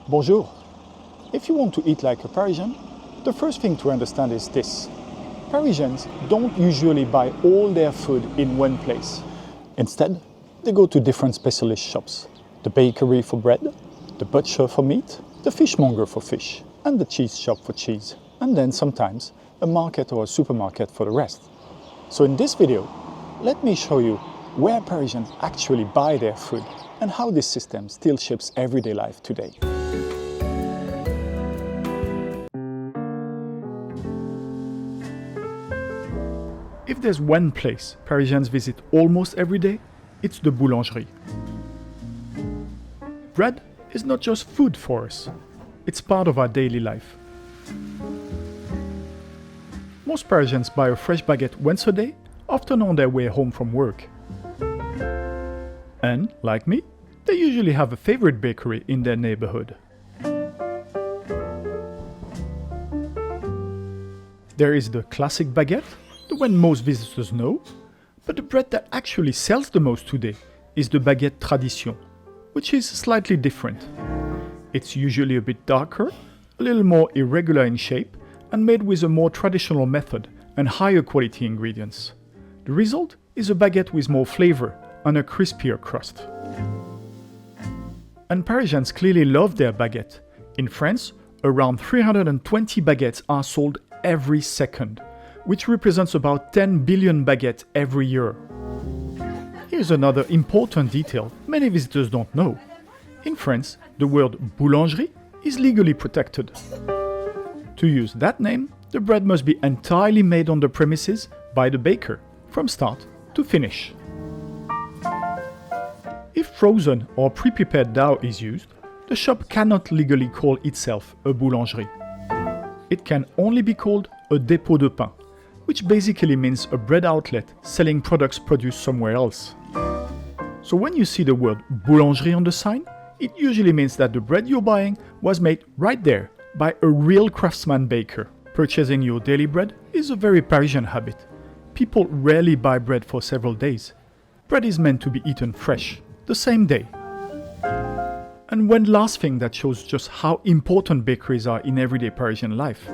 Bonjour. If you want to eat like a Parisian, the first thing to understand is this. Parisians don't usually buy all their food in one place. Instead, they go to different specialist shops. The bakery for bread, the butcher for meat, the fishmonger for fish, and the cheese shop for cheese. And then sometimes a market or a supermarket for the rest. So in this video, let me show you where Parisians actually buy their food and how this system still shapes everyday life today. If there's one place Parisians visit almost every day, it's the Boulangerie. Bread is not just food for us, it's part of our daily life. Most Parisians buy a fresh baguette once a day, often on their way home from work. And, like me, they usually have a favorite bakery in their neighborhood. There is the classic baguette, the one most visitors know, but the bread that actually sells the most today is the baguette tradition, which is slightly different. It's usually a bit darker, a little more irregular in shape, and made with a more traditional method and higher quality ingredients. The result is a baguette with more flavor and a crispier crust. And Parisians clearly love their baguette. In France, around 320 baguettes are sold every second, which represents about 10 billion baguettes every year. Here's another important detail many visitors don't know. In France, the word Boulangerie is legally protected. To use that name, the bread must be entirely made on the premises by the baker, from start to finish. If frozen or pre-prepared dough is used, the shop cannot legally call itself a boulangerie. It can only be called a dépôt de pain, which basically means a bread outlet selling products produced somewhere else. So when you see the word boulangerie on the sign, it usually means that the bread you're buying was made right there by a real craftsman baker. Purchasing your daily bread is a very Parisian habit. People rarely buy bread for several days. Bread is meant to be eaten fresh, the same day. And one last thing that shows just how important bakeries are in everyday Parisian life.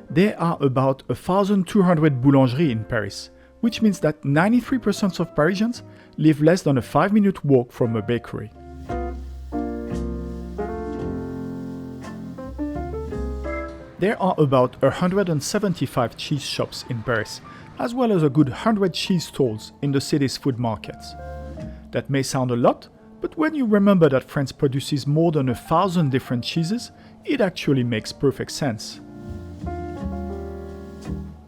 There are about 1,200 boulangeries in Paris, which means that 93% of Parisians live less than a 5-minute walk from a bakery. There are about 175 cheese shops in Paris, as well as a good 100 cheese stalls in the city's food markets. That may sound a lot, but when you remember that France produces more than 1,000 different cheeses, it actually makes perfect sense.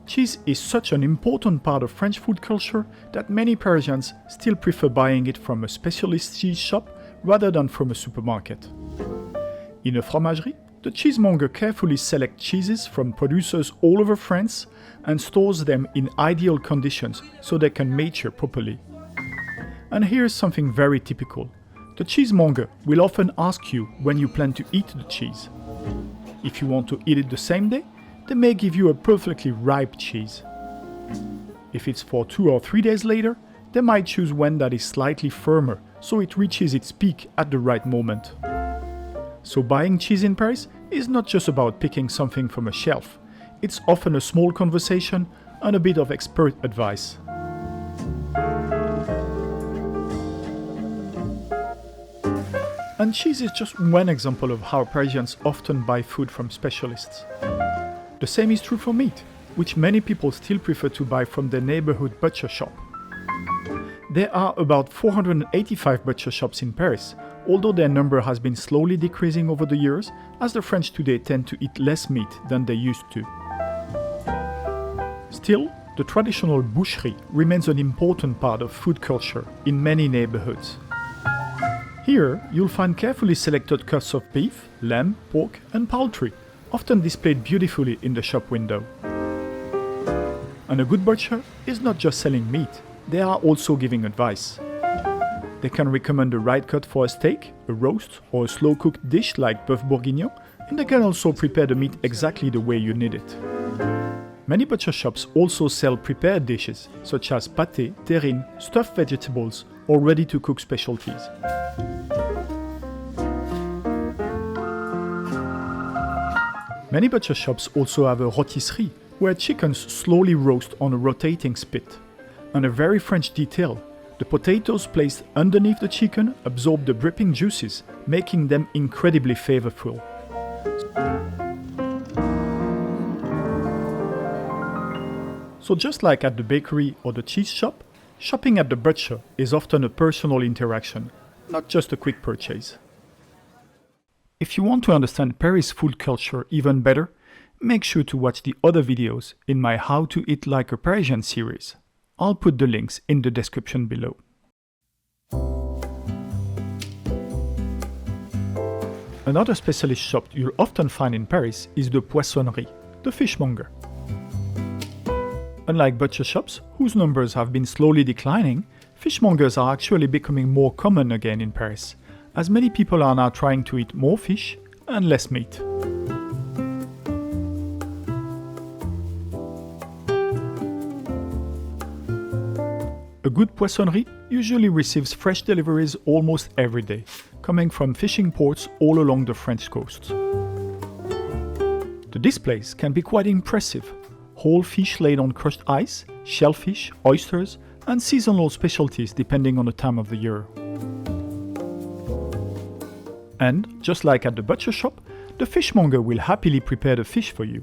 Cheese is such an important part of French food culture that many Parisians still prefer buying it from a specialist cheese shop rather than from a supermarket. In a fromagerie, the cheesemonger carefully selects cheeses from producers all over France and stores them in ideal conditions so they can mature properly. And here's something very typical. The cheesemonger will often ask you when you plan to eat the cheese. If you want to eat it the same day, they may give you a perfectly ripe cheese. If it's for 2 or 3 days later, they might choose one that is slightly firmer so it reaches its peak at the right moment. So buying cheese in Paris is not just about picking something from a shelf. It's often a small conversation and a bit of expert advice. And cheese is just one example of how Parisians often buy food from specialists. The same is true for meat, which many people still prefer to buy from their neighborhood butcher shop. There are about 485 butcher shops in Paris, although their number has been slowly decreasing over the years, as the French today tend to eat less meat than they used to. Still, the traditional boucherie remains an important part of food culture in many neighborhoods. Here, you'll find carefully selected cuts of beef, lamb, pork, and poultry, often displayed beautifully in the shop window. And a good butcher is not just selling meat, they are also giving advice. They can recommend the right cut for a steak, a roast, or a slow-cooked dish like bœuf bourguignon, and they can also prepare the meat exactly the way you need it. Many butcher shops also sell prepared dishes, such as pâté, terrine, stuffed vegetables, or ready-to-cook specialties. Many butcher shops also have a rôtisserie, where chickens slowly roast on a rotating spit. And a very French detail, the potatoes placed underneath the chicken absorb the dripping juices, making them incredibly flavorful. So just like at the bakery or the cheese shop, shopping at the butcher is often a personal interaction, not just a quick purchase. If you want to understand Paris food culture even better, make sure to watch the other videos in my How to Eat Like a Parisian series. I'll put the links in the description below. Another specialist shop you'll often find in Paris is the Poissonnerie, the fishmonger. Unlike butcher shops, whose numbers have been slowly declining, fishmongers are actually becoming more common again in Paris, as many people are now trying to eat more fish and less meat. A good poissonnerie usually receives fresh deliveries almost every day, coming from fishing ports all along the French coast. The displays can be quite impressive. Whole fish laid on crushed ice, shellfish, oysters, and seasonal specialties depending on the time of the year. And, just like at the butcher shop, the fishmonger will happily prepare the fish for you,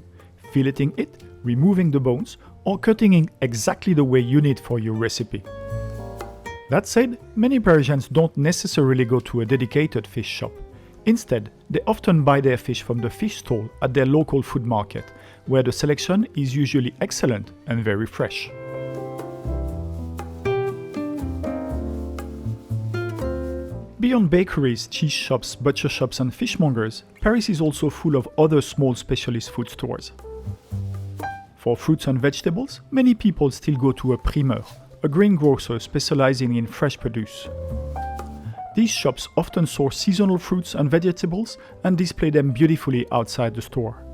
filleting it, removing the bones, or cutting it exactly the way you need for your recipe. That said, many Parisians don't necessarily go to a dedicated fish shop. Instead, they often buy their fish from the fish stall at their local food market, where the selection is usually excellent and very fresh. Beyond bakeries, cheese shops, butcher shops and fishmongers, Paris is also full of other small specialist food stores. For fruits and vegetables, many people still go to a primeur, a greengrocer specializing in fresh produce. These shops often source seasonal fruits and vegetables and display them beautifully outside the store.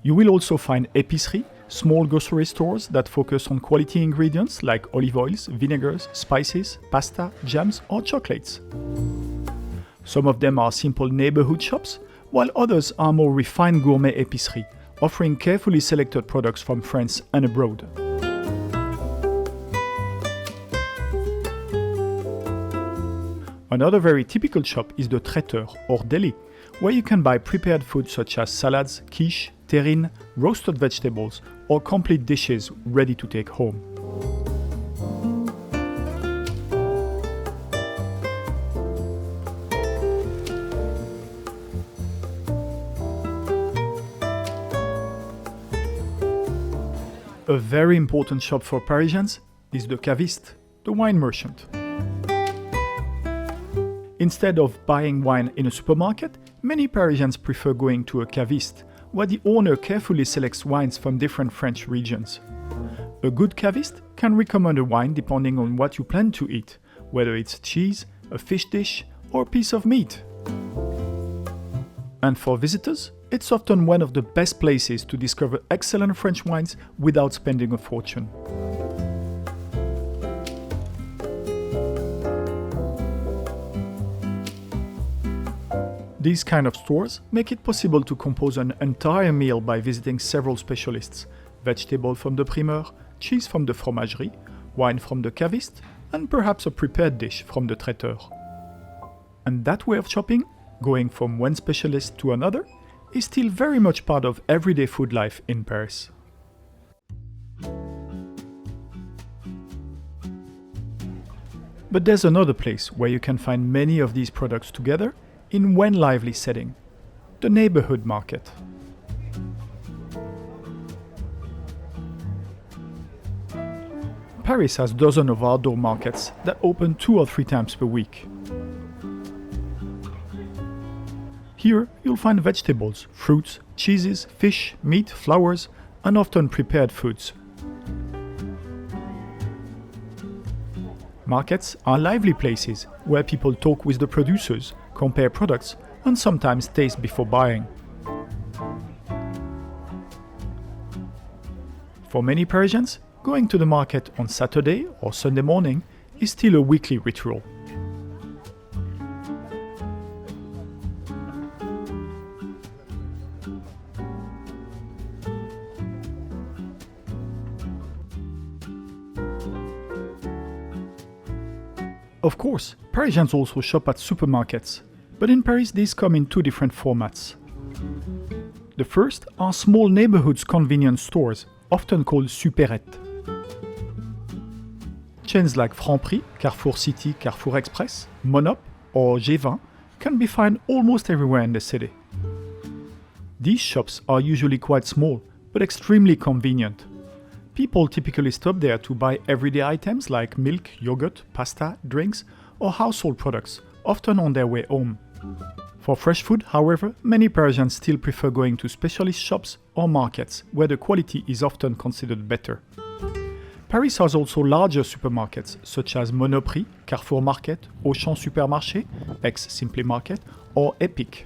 You will also find épiceries, small grocery stores that focus on quality ingredients like olive oils, vinegars, spices, pasta, jams, or chocolates. Some of them are simple neighborhood shops, while others are more refined gourmet épiceries, offering carefully selected products from France and abroad. Another very typical shop is the traiteur or Delis, where you can buy prepared foods such as salads, quiche, terrine, roasted vegetables, or complete dishes ready to take home. A very important shop for Parisians is the caviste, the wine merchant. Instead of buying wine in a supermarket, many Parisians prefer going to a caviste, where the owner carefully selects wines from different French regions. A good caviste can recommend a wine depending on what you plan to eat, whether it's cheese, a fish dish, or a piece of meat. And for visitors, it's often one of the best places to discover excellent French wines without spending a fortune. These kind of stores make it possible to compose an entire meal by visiting several specialists: vegetable from the primeur, cheese from the Fromagerie, wine from the caviste, and perhaps a prepared dish from the traiteur. And that way of shopping, going from one specialist to another, is still very much part of everyday food life in Paris. But there's another place where you can find many of these products together in one lively setting: the neighborhood market. Paris has dozens of outdoor markets that open 2 or 3 times per week. Here you'll find vegetables, fruits, cheeses, fish, meat, flowers, and often prepared foods. Markets are lively places where people talk with the producers, compare products, and sometimes taste before buying. For many Parisians, going to the market on Saturday or Sunday morning is still a weekly ritual. Of course, Parisians also shop at supermarkets, but in Paris these come in two different formats. The first are small neighborhoods convenience stores, often called supérettes. Chains like Franprix, Carrefour City, Carrefour Express, Monop or G20 can be found almost everywhere in the city. These shops are usually quite small, but extremely convenient. People typically stop there to buy everyday items like milk, yogurt, pasta, drinks, or household products, often on their way home. For fresh food, however, many Parisians still prefer going to specialist shops or markets where the quality is often considered better. Paris has also larger supermarkets such as Monoprix, Carrefour Market, Auchan Supermarché, ex-Simply Market, or Epic,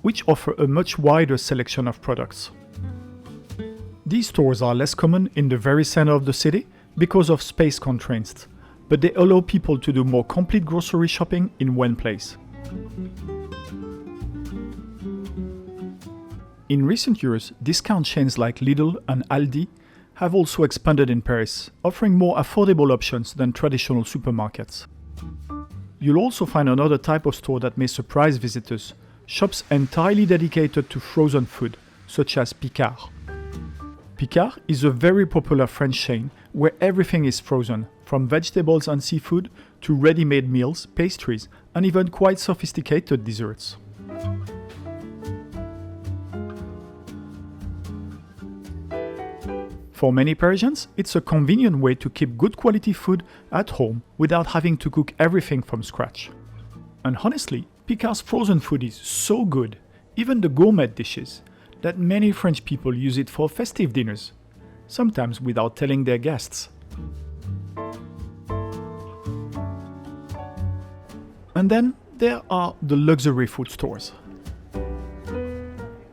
which offer a much wider selection of products. These stores are less common in the very center of the city because of space constraints, but they allow people to do more complete grocery shopping in one place. In recent years, discount chains like Lidl and Aldi have also expanded in Paris, offering more affordable options than traditional supermarkets. You'll also find another type of store that may surprise visitors, shops entirely dedicated to frozen food, such as Picard. Picard is a very popular French chain where everything is frozen, from vegetables and seafood to ready-made meals, pastries, and even quite sophisticated desserts. For many Parisians, it's a convenient way to keep good quality food at home without having to cook everything from scratch. And honestly, Picard's frozen food is so good, even the gourmet dishes, that many French people use it for festive dinners, sometimes without telling their guests. And then there are the luxury food stores.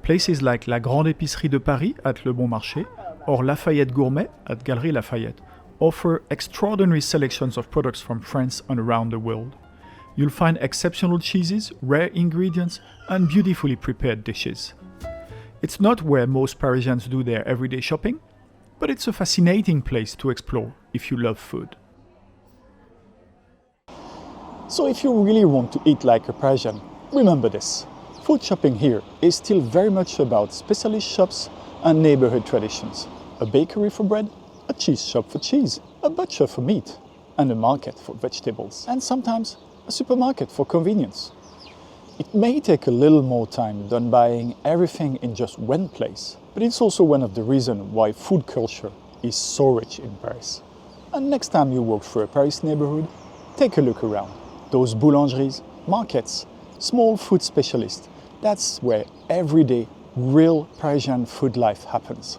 Places like La Grande Épicerie de Paris at Le Bon Marché or Lafayette Gourmet at Galerie Lafayette offer extraordinary selections of products from France and around the world. You'll find exceptional cheeses, rare ingredients, and beautifully prepared dishes. It's not where most Parisians do their everyday shopping, but it's a fascinating place to explore if you love food. So if you really want to eat like a Parisian, remember this. Food shopping here is still very much about specialist shops and neighborhood traditions. A bakery for bread, a cheese shop for cheese, a butcher for meat, and a market for vegetables, and sometimes a supermarket for convenience. It may take a little more time than buying everything in just one place, but it's also one of the reasons why food culture is so rich in Paris. And next time you walk through a Paris neighborhood, take a look around. Those boulangeries, markets, small food specialists, that's where everyday, real Parisian food life happens.